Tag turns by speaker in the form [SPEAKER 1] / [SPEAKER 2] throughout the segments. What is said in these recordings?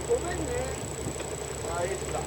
[SPEAKER 1] ごめんね。あ、いいですか。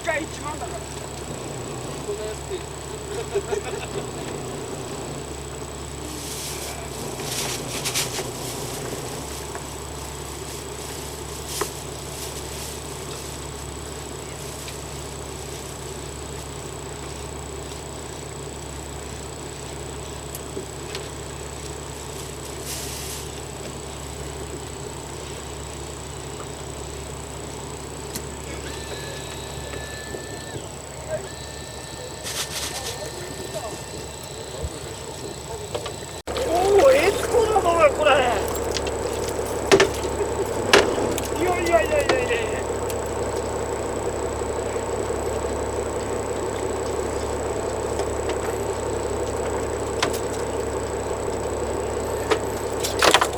[SPEAKER 1] 1回1万だから。そんな安くいい。おお、エスコなのがこれ。いやいやいやいやいやいや。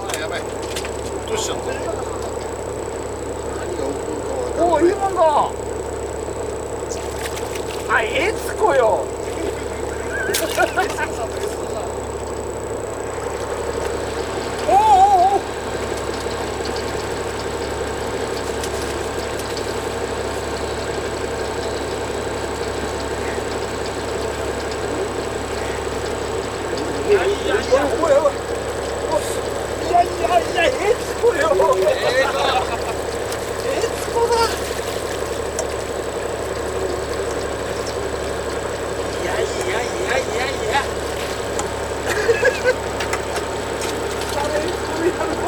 [SPEAKER 2] あ、やばい。落としちゃった。何が起こるか
[SPEAKER 1] おお、いいもんだ。あ、エスコよ。おおおお。いやいやいや、おいおいおい。いやいやいや、エスコよ。エスコだ。いやいやいやいやいや。誰エスコやろ。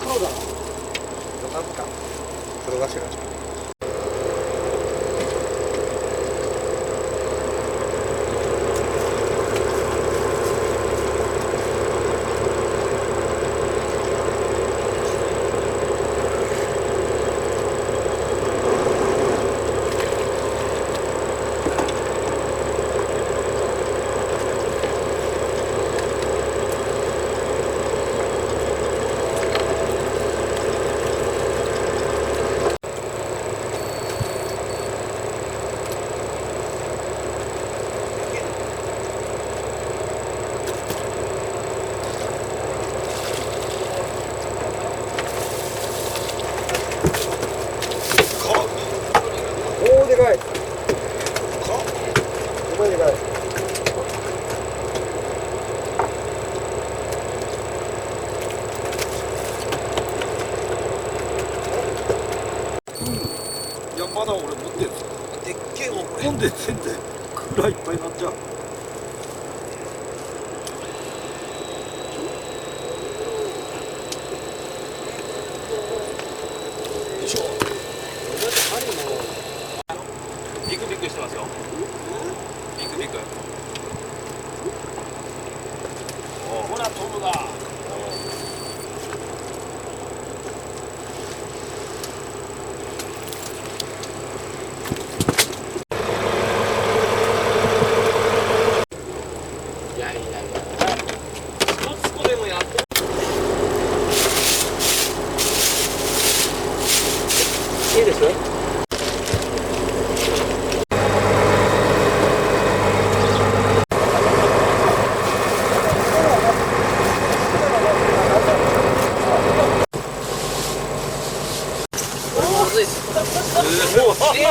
[SPEAKER 1] 黒だ。
[SPEAKER 2] なんか転がしました。
[SPEAKER 1] おお、でかい。
[SPEAKER 2] すごいでかい。
[SPEAKER 3] いやまだ俺持ってるんですよ。
[SPEAKER 2] でっけえもんこれ。
[SPEAKER 3] ほんで全然蔵いっぱいになっちゃう。
[SPEAKER 1] 飛ぶな。
[SPEAKER 2] いやいやいや、一つこでもやっていいですね。もう綺麗